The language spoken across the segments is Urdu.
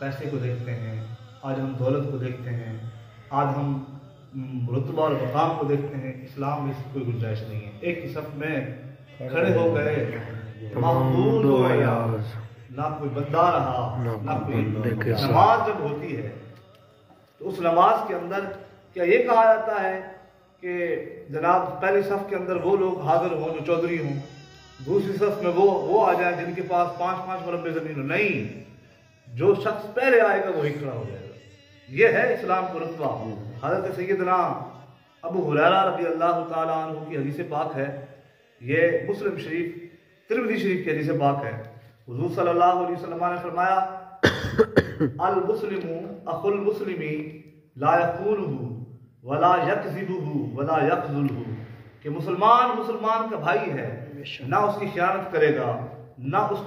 پیسے کو دیکھتے ہیں، آج ہم دولت کو دیکھتے ہیں، آج ہم رتبہ اور مقام کو دیکھتے ہیں، اسلام میں اس کی کوئی گنجائش نہیں ہے۔ ایک ہی صف میں کھڑے ہو گئے، محمود ہو گیا، نہ کوئی بندہ رہا نہ کوئی۔ نماز جب ہوتی ہے تو اس نماز کے اندر کیا یہ کہا جاتا ہے کہ جناب پہلی صف کے اندر وہ لوگ حاضر ہوں جو چودھری ہوں، دوسری صف میں وہ آ جائیں جن کے پاس 5 مربع زمین ہو؟ نہیں، جو شخص پہلے آئے گا وہی کھڑا ہو جائے گا۔ یہ ہے اسلام کو رتبہ۔ حضرت سیدنا ابو ہریرہ رضی اللہ تعالیٰ عنہ کی حدیث پاک ہے، یہ مسلم شریف ترمذی شریف کی حدیث پاک ہے۔ حضور صلی اللہ علیہ وسلم نے فرمایا المسلم اخو المسلم لا یخونہ ولا یکذبہ ولا یخذلہ، کہ مسلمان کا بھائی ہے، نہ اس کی خیانت کرے گا، نہ اس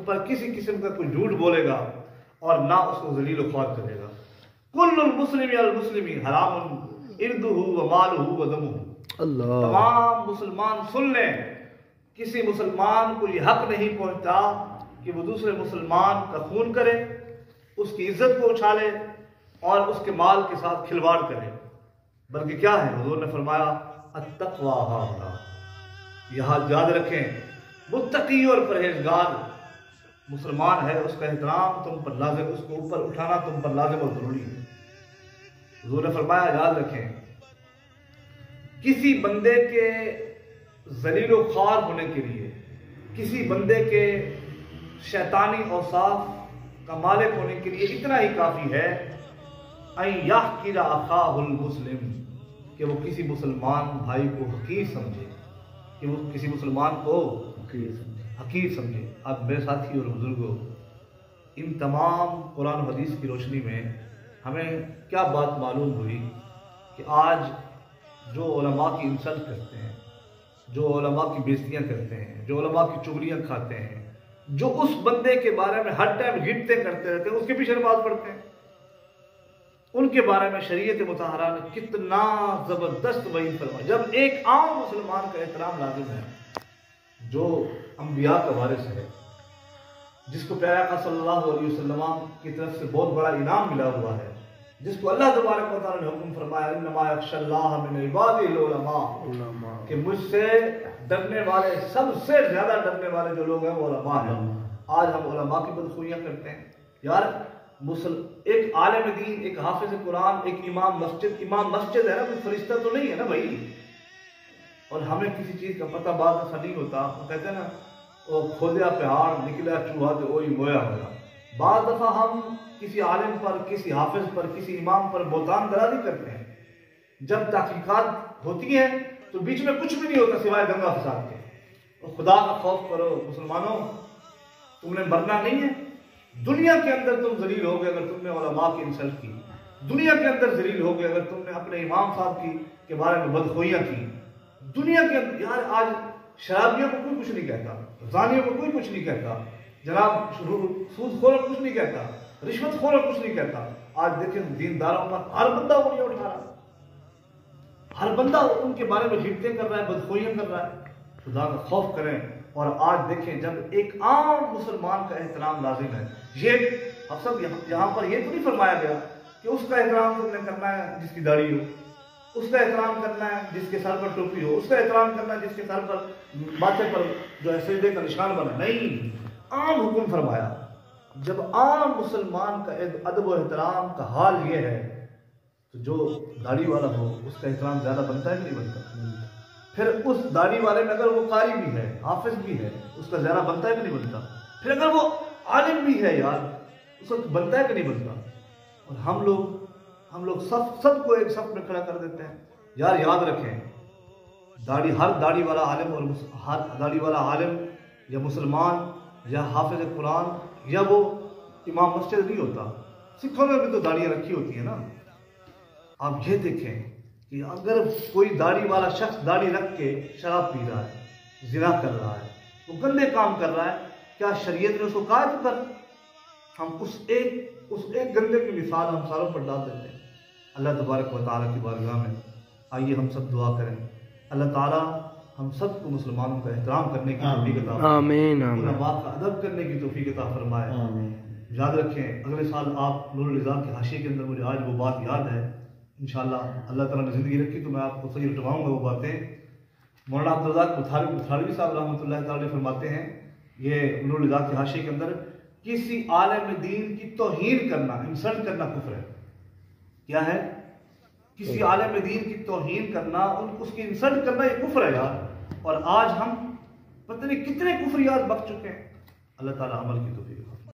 پر کسی قسم کا کوئی جھوٹ بولے گا، اور نہ اس کو ذلیل و خوار کرے گا۔ کل المسلم المسلم حرام ارضہ و مالہ و دمہ۔ تمام مسلمان سن لیں، کسی مسلمان کو یہ حق نہیں پہنچتا کہ وہ دوسرے مسلمان کا خون کرے، اس کی عزت کو اچھالے اور اس کے مال کے ساتھ کھلواڑ کرے، بلکہ کیا ہے؟ حضور نے فرمایا التقوی ہاہنا، یہاں یاد رکھیں، متقی اور پرہیزگار مسلمان ہے، اس کا احترام تم پر لازم، اس کو اوپر اٹھانا تم پر لازم اور ضروری ہے۔ حضور نے فرمایا یاد رکھیں، کسی بندے کے ذلیل و خوار ہونے کے لیے، کسی بندے کے شیطانی اوصاف کا مالک ہونے کے لیے اتنا ہی کافی ہے ان یحقر اخاہ المسلم، کہ وہ کسی مسلمان بھائی کو حقیر سمجھے، کہ وہ کسی مسلمان کو حقیر سمجھے۔ اب میرے ساتھی اور بزرگوں، ان تمام قرآن و حدیث کی روشنی میں ہمیں کیا بات معلوم ہوئی کہ آج جو علماء کی انسلٹ کرتے ہیں، جو علماء کی بےزتیاں کرتے ہیں، جو علماء کی چغلیاں کھاتے ہیں، جو اس بندے کے بارے میں ہر ٹائم گھٹتے کرتے رہتے ہیں، اس کے پیچھے نماز پڑھتے ہیں، ان کے بارے میں شریعت مطہرہ نے کتنا زبردست وعید فرمایا۔ جب ایک عام مسلمان کا احترام لازم ہے، جو انبیاء کا وارث ہے، جس کو پیارے آقا صلی اللہ علیہ وسلم کی طرف سے بہت بڑا انعام ملا ہوا ہے، جس کو اللہ تبارک و تعالیٰ نے حکم فرمایا انما یخشی اللہ من عبادہ العلماء، کہ مجھ سے ڈرنے والے، سب سے زیادہ ڈرنے والے جو لوگ ہیں وہ علماء ہیں۔ آج ہم علماء کی بدخویاں کرتے ہیں۔ یار ایک عالم دین، ایک حافظ قرآن، ایک امام مسجد ہے نا، کوئی فرشتہ تو نہیں ہے نا بھائی۔ اور ہمیں کسی چیز کا پتہ بعد ایسا نہیں ہوتا، وہ کہتے ہیں نا وہ کھودیا پہاڑ نکلا چوہا تو وہی مویا ہوگا۔ بعض دفعہ ہم کسی عالم پر، کسی حافظ پر، کسی امام پر بہتان درازی کرتے ہیں، جب تحقیقات ہوتی ہیں تو بیچ میں کچھ بھی نہیں ہوتا سوائے دنگا فساد کے۔ اور خدا کا خوف کرو مسلمانوں، تم نے مرنا نہیں ہے۔ دنیا کے اندر تم ذلیل ہو گئے اگر تم نے علماء کی انسلٹ کی، دنیا کے اندر ذلیل ہو گئے اگر تم نے اپنے امام صاحب کے بارے میں بدخوئیاں کی۔ دنیا کے اندر یار آج شرابیوں کو کوئی کچھ نہیں کہتا، زانیوں کو کوئی کچھ نہیں کہتا، جناب سود خوروں کو کچھ نہیں کہتا، رشوت خوروں کو کچھ نہیں کہتا۔ آج دیکھیں دینداروں پر ہر بندہ انگلیاں اٹھا رہا ہے، ہر بندہ ان کے بارے میں گھٹتیں کر رہا ہے، بدخوئیاں کر رہا ہے۔ خدا کا خوف کریں۔ اور آج دیکھیں جب ایک عام مسلمان کا احترام لازم ہے، یہ اب سب یہاں پر یہ تو نہیں فرمایا گیا کہ اس کا احترام تم نے کرنا ہے جس کی داڑھی ہو، اس کا احترام کرنا ہے جس کے سر پر ٹوپی ہو، اس کا احترام کرنا ہے جس کے سر پر ماتھے پر جو ہے سجدے کا نشان بنا۔ نہیں، عام حکم فرمایا۔ جب عام مسلمان کا ادب و احترام کا حال یہ ہے تو جو داڑھی والا ہو اس کا احترام زیادہ بنتا ہے کہ نہیں بنتا؟ پھر اس داڑھی والے میں اگر وہ قاری بھی ہے، حافظ بھی ہے، اس کا زیادہ بنتا ہے کہ نہیں بنتا؟ پھر اگر وہ عالم بھی ہے یار، اس کا بنتا ہے کہ نہیں بنتا؟ اور ہم لوگ سب کو ایک صف میں کھڑا کر دیتے ہیں۔ یار یاد رکھیں، ہر داڑھی والا عالم اور ہر داڑھی والا عالم یا مسلمان یا حافظ قرآن یا وہ امام مسجد نہیں ہوتا۔ سکھوں میں بھی تو داڑیاں رکھی ہوتی ہیں نا۔ آپ یہ دیکھیں کہ اگر کوئی داڑھی والا شخص داڑھی رکھ کے شراب پی رہا ہے، زنا کر رہا ہے، وہ گندے کام کر رہا ہے، کیا شریعت نے اس کو کہا تو کر؟ ہم اس ایک گندے کی مثال ہم ساروں پر ڈال دیتے ہیں۔ اللہ تبارک و تعالیٰ کی بارگاہ میں آئیے ہم سب دعا کریں، اللہ تعالیٰ ہم سب کو مسلمانوں کا احترام کرنے کی توفیق عطا فرمائے، علماء کا ادب کرنے کی توفیق عطا فرمائے۔ یاد رکھیں اگلے سال آپ نور النظام کے حاشیے کے اندر مجھے آج وہ بات یاد ہے، انشاءاللہ اللہ تعالیٰ نے زندگی رکھی تو میں آپ کو صحیح رٹواؤں گا وہ باتیں۔ مولانا عبدالرزاق مطالبی صاحب رحمۃ اللہ تعالیٰ فرماتے ہیں یہ نور النظام کے حاشیے کے اندر، کسی عالم دین کی توہین کرنا، انسلٹ کرنا کفر ہے۔ کیا ہے؟ کسی عالم دین کی توہین کرنا، اس کی انسلٹ کرنا یہ کفر ہے یار۔ اور آج ہم پتہ نہیں کتنے کفریات بک چکے ہیں۔ اللہ تعالیٰ عمل کی توفیق